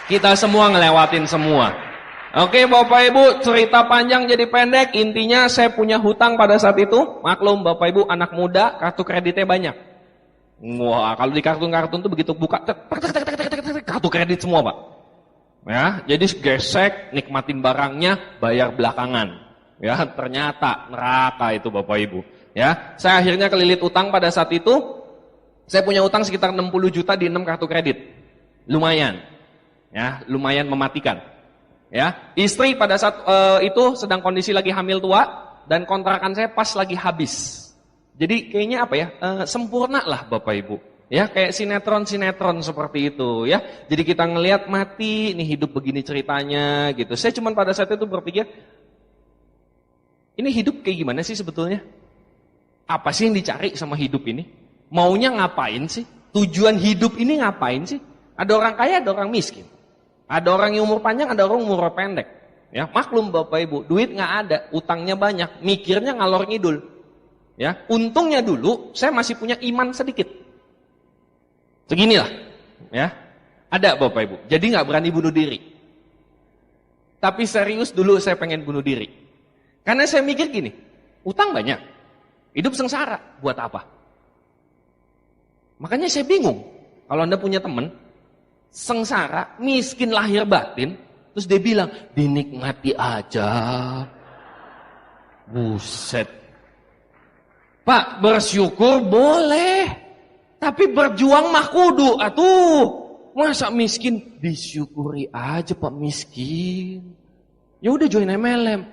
Kita semua ngelewatin semua. Oke Bapak Ibu, cerita panjang jadi pendek. Intinya saya punya hutang pada saat itu. Maklum Bapak Ibu, anak muda, kartu kreditnya banyak. Wah, kalau di kartun-kartun tuh begitu buka, kartu kredit semua Pak. Ya, jadi gesek, nikmatin barangnya, bayar belakangan. Ya, ternyata neraka itu Bapak Ibu. Ya, saya akhirnya kelilit utang pada saat itu. Saya punya utang sekitar 60 juta di 6 kartu kredit. Lumayan. Ya, lumayan mematikan. Ya, istri pada saat itu sedang kondisi lagi hamil tua dan kontrakan saya pas lagi habis. Jadi kayaknya apa ya? Sempurna lah Bapak Ibu. Ya, kayak sinetron-sinetron seperti itu ya. Jadi kita ngelihat mati, nih hidup begini ceritanya gitu. Saya cuma pada saat itu berpikir, ini hidup kayak gimana sih sebetulnya? Apa sih yang dicari sama hidup ini? Maunya ngapain sih? Tujuan hidup ini ngapain sih? Ada orang kaya, ada orang miskin. Ada orang yang umur panjang, ada orang umur pendek. Ya, maklum Bapak Ibu, duit nggak ada, utangnya banyak, mikirnya ngalor ngidul. Ya, untungnya dulu saya masih punya iman sedikit. Seginilah, ya. Ada Bapak Ibu. Jadi nggak berani bunuh diri. Tapi serius dulu saya pengen bunuh diri. Karena saya mikir gini, utang banyak, hidup sengsara, buat apa? Makanya saya bingung. Kalau Anda punya teman sengsara, miskin lahir batin, terus dia bilang, dinikmati aja. Buset. Pak, bersyukur boleh, tapi berjuang mah kudu atuh. Masa miskin disyukuri aja Pak miskin. Ya udah join MLM.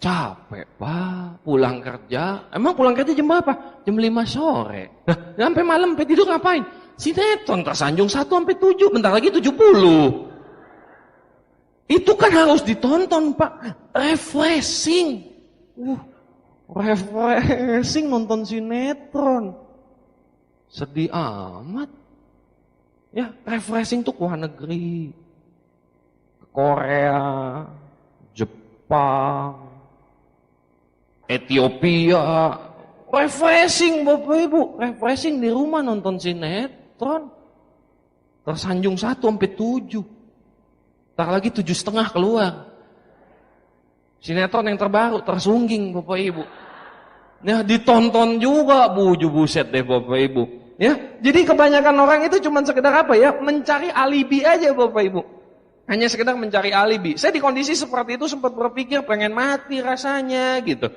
Capek Pak, pulang kerja. Emang pulang kerja jam berapa? Jam 5 sore. Nah, sampai malam sampai tidur ngapain? Sinetron tersanjung 1 sampai 7, bentar lagi 70. Itu kan harus ditonton Pak, refreshing. Refreshing nonton sinetron. Sedih amat. Ya, refreshing tuh ke luar negeri. Korea, Jepang, Ethiopia. Refreshing Bapak Ibu, refreshing di rumah nonton sinetron. Tersanjung 1 sampai 7. Ntar lagi 7,5 keluar. Sinetron yang terbaru, Tersungging Bapak Ibu. Ya, ditonton juga, buset deh Bapak Ibu. Ya, jadi kebanyakan orang itu cuma sekedar apa ya? Mencari alibi aja Bapak Ibu. Hanya sekedar mencari alibi. Saya di kondisi seperti itu sempat berpikir pengen mati rasanya gitu.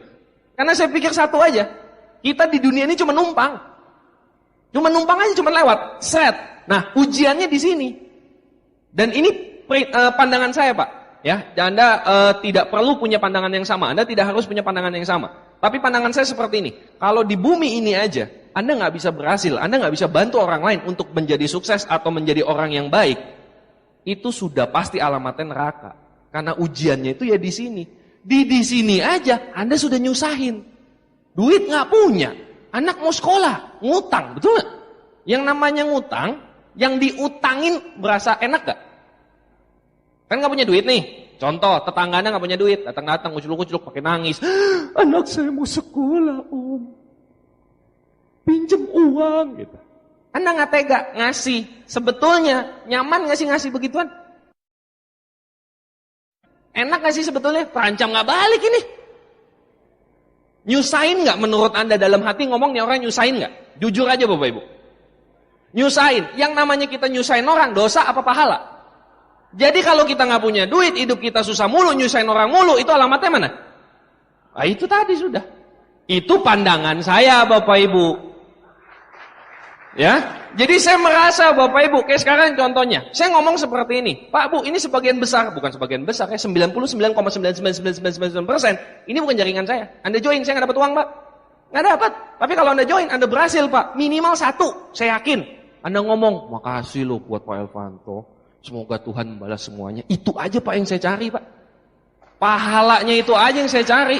Karena saya pikir satu aja, kita di dunia ini cuma numpang. Cuma numpang aja, cuma lewat. Set. Nah, ujiannya di sini. Dan ini pandangan saya Pak. Ya, Anda tidak perlu punya pandangan yang sama. Anda tidak harus punya pandangan yang sama. Tapi pandangan saya seperti ini. Kalau di bumi ini aja, Anda nggak bisa berhasil. Anda nggak bisa bantu orang lain untuk menjadi sukses atau menjadi orang yang baik. Itu sudah pasti alamatnya neraka. Karena ujiannya itu ya di sini. Di sini aja Anda sudah nyusahin. Duit nggak punya. Anak mau sekolah, ngutang, betul nggak? Yang namanya ngutang, yang diutangin berasa enak gak? Kan nggak punya duit nih. Contoh, tetangganya nggak punya duit, datang-datang uculuk-uculuk pakai nangis. Anak saya mau sekolah, Om. Pinjem uang, gitu. Anda nggak tega ngasih. Sebetulnya nyaman nggak sih ngasih begituan? Enak nggak sih sebetulnya? Terancam nggak balik ini. Nyusahin nggak menurut Anda dalam hati ngomong nih orang nyusahin nggak? Jujur aja Bapak Ibu. Nyusahin. Yang namanya kita nyusahin orang dosa apa pahala? Jadi kalau kita nggak punya duit, hidup kita susah mulu, nyusahin orang mulu, itu alamatnya mana? Nah, itu tadi sudah. Itu pandangan saya Bapak Ibu. Ya, jadi saya merasa Bapak Ibu, kayak sekarang contohnya, saya ngomong seperti ini, Pak Bu, ini sebagian besar, bukan sebagian besar, ya 99,99999%, ini bukan jaringan saya. Anda join, saya nggak dapat uang Pak, nggak dapat. Tapi kalau Anda join, Anda berhasil Pak, minimal 1, saya yakin. Anda ngomong, makasih loh buat Pak Elvanto, semoga Tuhan membalas semuanya. Itu aja Pak yang saya cari Pak, pahalanya itu aja yang saya cari.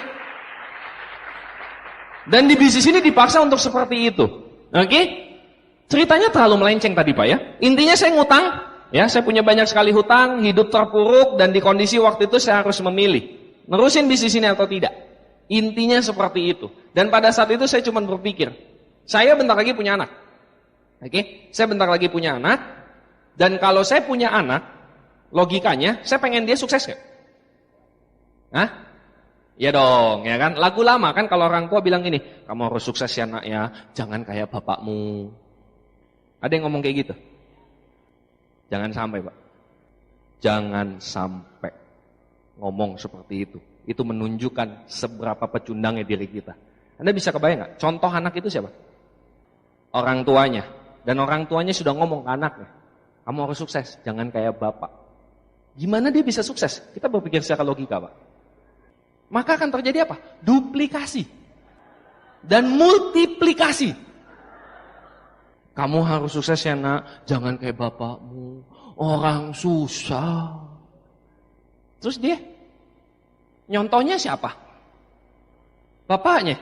Dan di bisnis ini dipaksa untuk seperti itu, oke? Ceritanya terlalu melenceng tadi Pak ya. Intinya saya ngutang, ya saya punya banyak sekali hutang, hidup terpuruk dan di kondisi waktu itu saya harus memilih nerusin bisnis ini atau tidak. Intinya seperti itu. Dan pada saat itu saya cuma berpikir, saya bentar lagi punya anak. Oke? Saya bentar lagi punya anak dan kalau saya punya anak, Logikanya, saya pengen dia sukses nggak? Hah? Ya dong, ya kan? Lagu lama kan kalau orang tua bilang gini, kamu harus sukses ya nak ya, jangan kayak bapakmu. Ada yang ngomong kayak gitu? Jangan sampai Pak. Jangan sampai ngomong seperti itu. Itu menunjukkan seberapa pecundangnya diri kita. Anda bisa kebayang nggak? Contoh anak itu siapa? Orang tuanya. Dan orang tuanya sudah ngomong ke anaknya, kamu harus sukses, jangan kayak bapak. Gimana dia bisa sukses? Kita berpikir secara logika Pak. Maka akan terjadi apa? Duplikasi. Dan multiplikasi. Kamu harus sukses ya nak, jangan kayak bapakmu. Orang susah. Terus dia nyontohnya siapa? Bapaknya.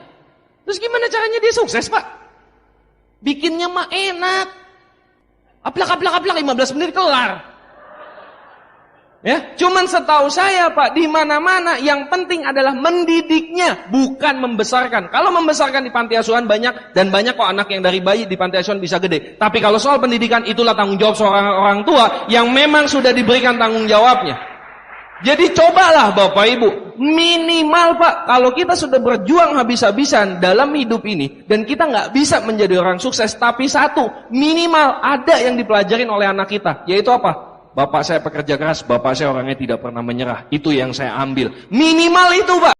Terus gimana caranya dia sukses Pak? Bikinnya mah enak. Aplak 15 menit kelar. Ya, cuman setahu saya Pak, di mana-mana yang penting adalah mendidiknya, bukan membesarkan. Kalau membesarkan di panti asuhan banyak, dan banyak kok anak yang dari bayi di panti asuhan bisa gede. Tapi kalau soal pendidikan, itulah tanggung jawab seorang orang tua yang memang sudah diberikan tanggung jawabnya. Jadi cobalah Bapak Ibu, minimal Pak, kalau kita sudah berjuang habis-habisan dalam hidup ini, dan kita nggak bisa menjadi orang sukses, tapi satu, minimal ada yang dipelajarin oleh anak kita, yaitu apa? Bapak saya pekerja keras, bapak saya orangnya tidak pernah menyerah. Itu yang saya ambil. Minimal itu Pak.